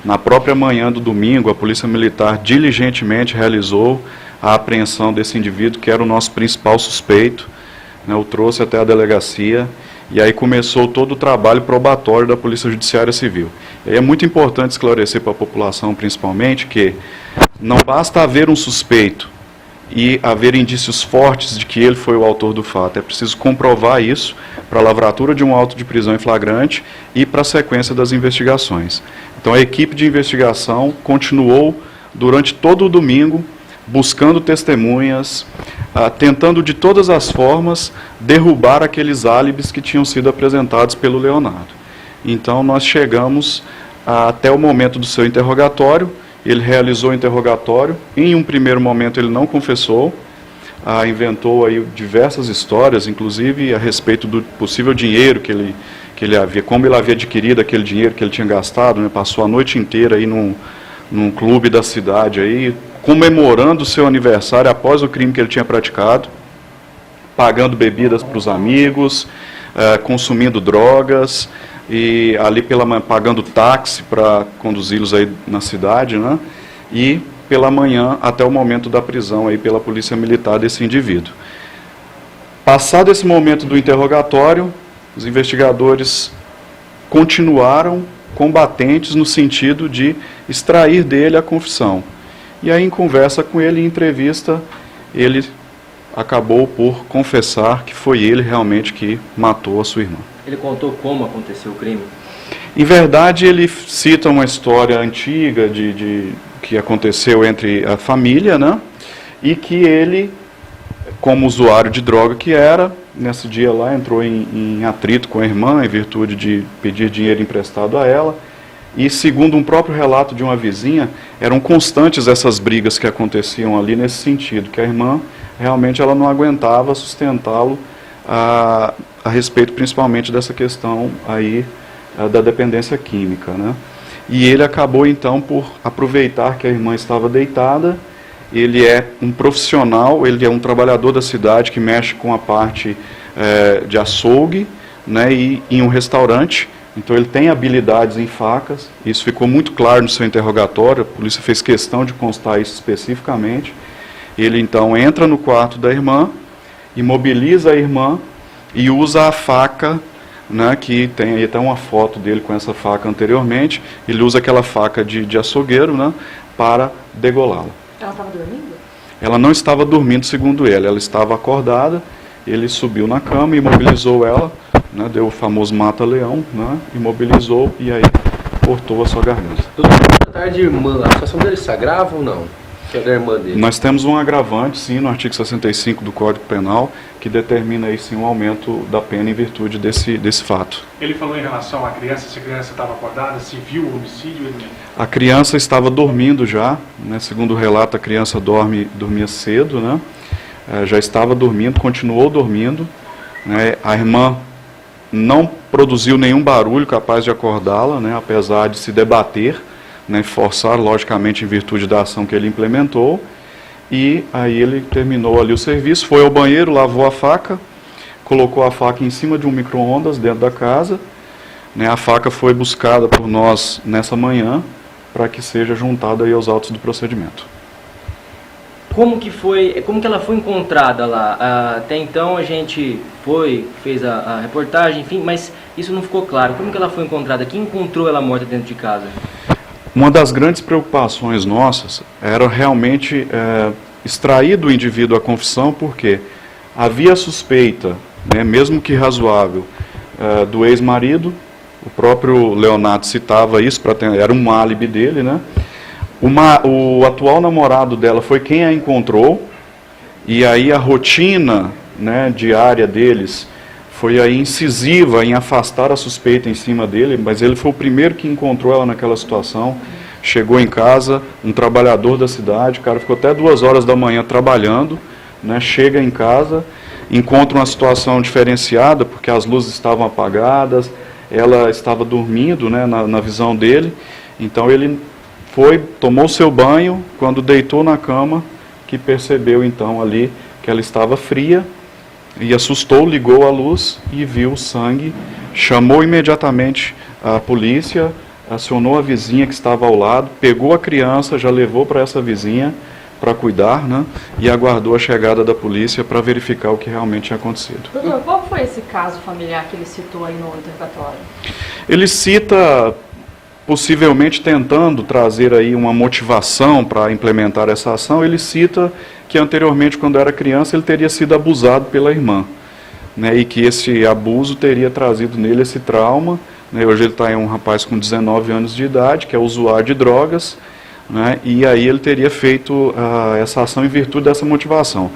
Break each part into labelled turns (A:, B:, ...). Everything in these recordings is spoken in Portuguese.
A: Na própria manhã do domingo, a Polícia Militar diligentemente realizou a apreensão desse indivíduo, que era o nosso principal suspeito, né, o trouxe até a delegacia, e aí começou todo o trabalho probatório da Polícia Judiciária Civil. E é muito importante esclarecer para a população, principalmente, que não basta haver um suspeito e haver indícios fortes de que ele foi o autor do fato. É preciso comprovar isso para a lavratura de um auto de prisão em flagrante e para a sequência das investigações. Então a equipe de investigação continuou durante todo o domingo buscando testemunhas, tentando de todas as formas derrubar aqueles álibis que tinham sido apresentados pelo Leonardo. Então nós chegamos até o momento do seu interrogatório. Ele realizou o interrogatório, em um primeiro momento ele não confessou, inventou aí diversas histórias, inclusive a respeito do possível dinheiro que ele havia, como ele havia adquirido aquele dinheiro que ele tinha gastado, né, passou a noite inteira aí num clube da cidade, aí, comemorando o seu aniversário após o crime que ele tinha praticado, pagando bebidas para os amigos, consumindo drogas, e ali pagando táxi para conduzi-los aí na cidade, né? E pela manhã até o momento da prisão aí pela Polícia Militar desse indivíduo. Passado esse momento do interrogatório, os investigadores continuaram combatentes no sentido de extrair dele a confissão. E aí, em conversa com ele, em entrevista, ele acabou por confessar que foi ele realmente que matou a sua irmã.
B: Ele contou como aconteceu o crime?
A: Em verdade, ele cita uma história antiga que aconteceu entre a família, né? E que ele, como usuário de droga que era, nesse dia lá entrou em atrito com a irmã, em virtude de pedir dinheiro emprestado a ela. E, segundo um próprio relato de uma vizinha, eram constantes essas brigas que aconteciam ali nesse sentido, que a irmã realmente ela não aguentava sustentá-lo a respeito principalmente dessa questão aí da dependência química, né? E ele acabou então por aproveitar que a irmã estava deitada. Ele é um profissional, ele é um trabalhador da cidade que mexe com a parte de açougue, né, e em um restaurante. Então ele tem habilidades em facas, isso ficou muito claro no seu interrogatório, a polícia fez questão de constar isso especificamente. Ele então entra no quarto da irmã, imobiliza a irmã e usa a faca, né, que tem aí até uma foto dele com essa faca anteriormente. Ele usa aquela faca de açougueiro, né, para degolá-la.
C: Ela estava dormindo?
A: Ela não estava dormindo, segundo ele, ela estava acordada. Ele subiu na cama, imobilizou ela, né, deu o famoso mata-leão, né, imobilizou e aí cortou a sua garganta.
B: Doutor, tratar de irmã, a situação dele se agrava ou não? Que é da irmã dele?
A: Nós temos um agravante, sim, no artigo 65 do Código Penal, que determina aí, sim, um aumento da pena em virtude desse fato.
D: Ele falou em relação à criança, se a criança estava acordada, se viu o homicídio? Ele...
A: A criança estava dormindo já, né, segundo o relato, a criança dormia cedo, né, já estava dormindo, continuou dormindo, né, a irmã não produziu nenhum barulho capaz de acordá-la, né, apesar de se debater, né, forçar, logicamente, em virtude da ação que ele implementou. E aí ele terminou ali o serviço, foi ao banheiro, lavou a faca, colocou a faca em cima de um micro-ondas dentro da casa, né, a faca foi buscada por nós nessa manhã para que seja juntada aí aos autos do procedimento.
B: Como que ela foi encontrada lá? Até então a gente fez a reportagem, enfim, mas isso não ficou claro. Como que ela foi encontrada? Quem encontrou ela morta dentro de casa?
A: Uma das grandes preocupações nossas era realmente extrair do indivíduo a confissão, porque havia suspeita, né, mesmo que razoável, do ex-marido. O próprio Leonardo citava isso, era um álibi dele, né? O atual namorado dela foi quem a encontrou, e aí a rotina, né, diária deles foi aí incisiva em afastar a suspeita em cima dele, mas ele foi o primeiro que encontrou ela naquela situação. Chegou em casa, um trabalhador da cidade, o cara ficou até 2 horas da manhã trabalhando, né, chega em casa, encontra uma situação diferenciada, porque as luzes estavam apagadas, ela estava dormindo, né, na visão dele. Então ele tomou seu banho, quando deitou na cama, que percebeu então ali que ela estava fria, e assustou, ligou a luz e viu o sangue, chamou imediatamente a polícia, acionou a vizinha que estava ao lado, pegou a criança, já levou para essa vizinha para cuidar, né, e aguardou a chegada da polícia para verificar o que realmente tinha acontecido.
C: Doutor, qual foi esse caso familiar que ele citou aí no interrogatório?
A: Ele cita, possivelmente tentando trazer aí uma motivação para implementar essa ação, ele cita que anteriormente, quando era criança, ele teria sido abusado pela irmã, né, e que esse abuso teria trazido nele esse trauma, né. Hoje ele está um rapaz com 19 anos de idade, que é usuário de drogas, né, e aí ele teria feito essa ação em virtude dessa motivação.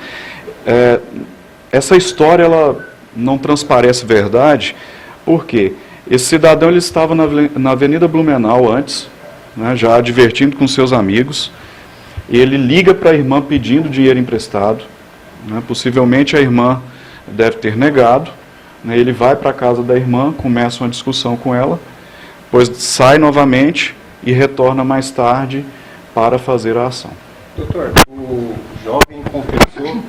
A: Essa história ela não transparece verdade, porque esse cidadão ele estava na Avenida Blumenau antes, né, já divertindo com seus amigos. Ele liga para a irmã pedindo dinheiro emprestado, né, possivelmente a irmã deve ter negado, né, ele vai para a casa da irmã, começa uma discussão com ela, depois sai novamente e retorna mais tarde para fazer a ação.
E: Doutor, o jovem confessou,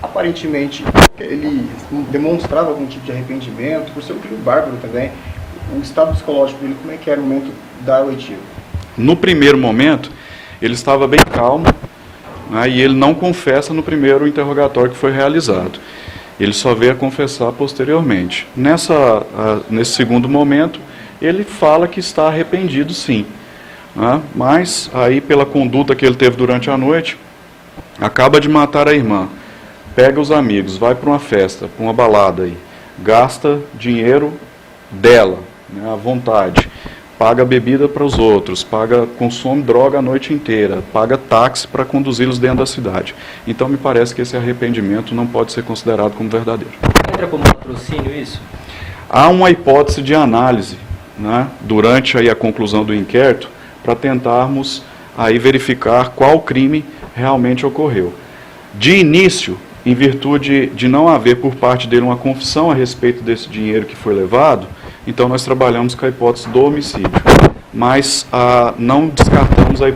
E: aparentemente ele demonstrava algum tipo de arrependimento, por ser um filho bárbaro também. O estado psicológico dele, como é que era no momento da oitiva?
A: No primeiro momento, ele estava bem calmo, né, e ele não confessa no primeiro interrogatório que foi realizado. Ele só veio a confessar posteriormente. Nesse segundo momento, ele fala que está arrependido sim, né, mas aí pela conduta que ele teve durante a noite, acaba de matar a irmã, pega os amigos, vai para uma festa, para uma balada aí, gasta dinheiro dela, né, à vontade, paga bebida para os outros, consome droga a noite inteira, paga táxi para conduzi-los dentro da cidade. Então me parece que esse arrependimento não pode ser considerado como verdadeiro.
B: Entra como patrocínio isso?
A: Há uma hipótese de análise, né, durante aí a conclusão do inquérito, para tentarmos aí verificar qual crime realmente ocorreu. De início, em virtude de não haver por parte dele uma confissão a respeito desse dinheiro que foi levado, então nós trabalhamos com a hipótese do homicídio. Mas não descartamos a hipótese